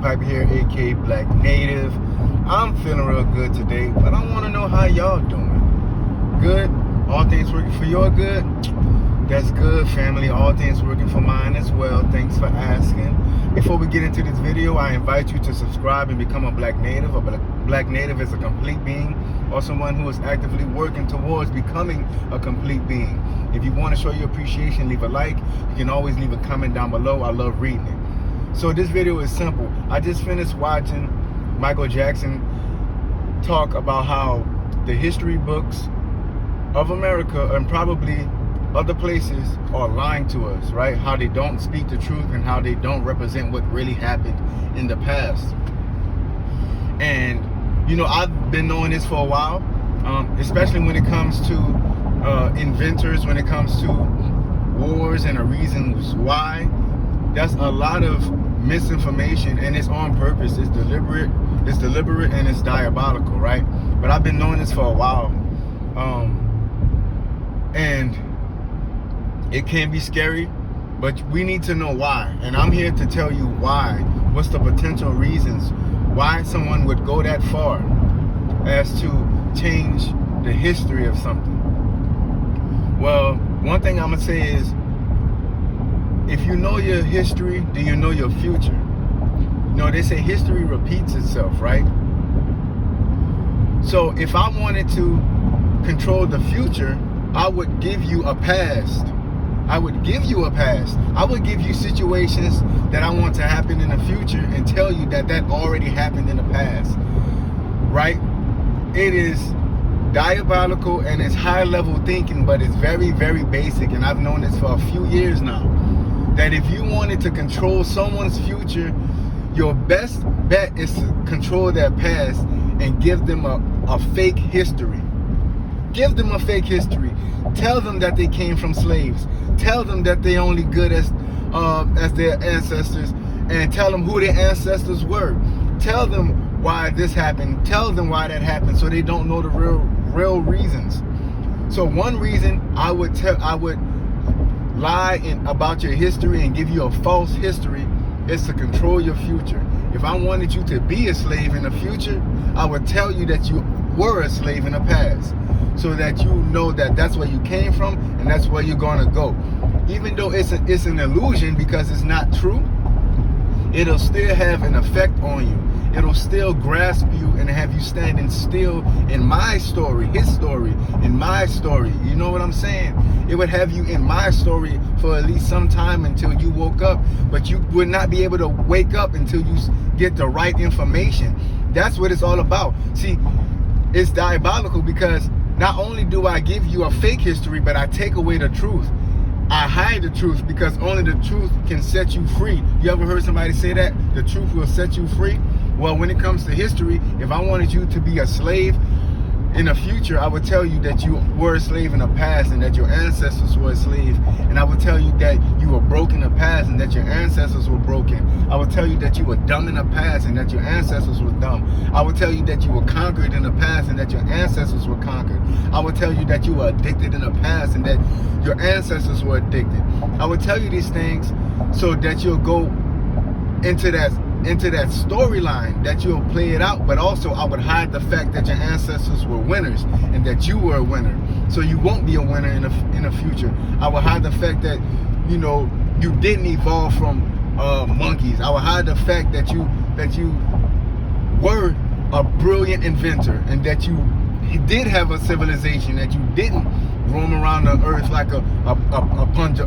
Piper here, aka Black Native. I'm feeling real good today, but I want to know how y'all doing. Good? All things working for your good? That's good, family. All things working for mine as well. Thanks for asking. Before we get into this video, I invite you to subscribe and become a Black Native. A Black Native is a complete being, or someone who is actively working towards becoming a complete being. If you want to show your appreciation, leave a like. You can always leave a comment down below. I love reading it. So this video is simple. I just finished watching Michael Jackson talk about how the history books of America and probably other places are lying to us, right? How they don't speak the truth and how they don't represent what really happened in the past. And you know, I've been knowing this for a while, especially when it comes to inventors, when it comes to wars and the reasons why. That's a lot of misinformation, and it's on purpose. It's deliberate, and it's diabolical, right? But I've been knowing this for a while, and it can be scary, but we need to know why. And I'm here to tell you why. What's the potential reasons why someone would go that far as to change the history of something? Well, one thing I'm gonna say is, if you know your history, do you know your future? You know, they say history repeats itself, right? So if I wanted to control the future, I would give you a past. I would give you a past. I would give you situations that I want to happen in the future and tell you that that already happened in the past, right? It is diabolical and it's high level thinking, but it's very, very basic. And I've known this for a few years now, that if you wanted to control someone's future, your best bet is to control their past and give them a fake history. Give them a fake history. Tell them that they came from slaves. Tell them that they only good as their ancestors, and tell them who their ancestors were. Tell them why this happened. Tell them why that happened, so they don't know the real reasons. So one reason I would lie about your history and give you a false history is to control your future. If I wanted you to be a slave in the future, I would tell you that you were a slave in the past, so that you know that that's where you came from and that's where you're gonna go. Even though it's an illusion, because it's not true, it'll still have an effect on you. It'll still grasp you and have you standing still in my story, his story, in my story. You know what I'm saying? It would have you in my story for at least some time until you woke up, but you would not be able to wake up until you get the right information. That's what it's all about. See, it's diabolical because not only do I give you a fake history, but I take away the truth. I hide the truth because only the truth can set you free. You ever heard somebody say that? The truth will set you free? Well, when it comes to history, if I wanted you to be a slave in the future, I would tell you that you were a slave in the past and that your ancestors were a slave. And I would tell you that you were broke in the past and that your ancestors were broken. I would tell you that you were dumb in the past and that your ancestors were dumb. I would tell you that you were conquered in the past and that your ancestors were conquered. I would tell you that you were addicted in the past and that your ancestors were addicted. I would tell you these things so that you'll go into that storyline, that you'll play it out. But also I would hide the fact that your ancestors were winners and that you were a winner, so you won't be a winner in the future. I would hide the fact that, you know, you didn't evolve from monkeys. I would hide the fact that you were a brilliant inventor and that you did have a civilization, that you didn't roam around the earth like a bunch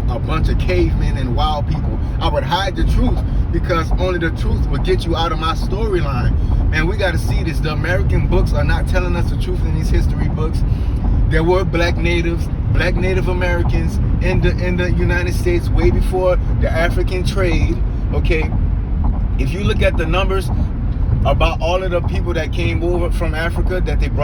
of cavemen and wild people. I would hide the truth because only the truth would get you out of my storyline. Man, we got to see this. The American books are not telling us the truth in these history books. There were Black Native Americans in the United States way before the African trade. Okay, if you look at the numbers about all of the people that came over from Africa that they brought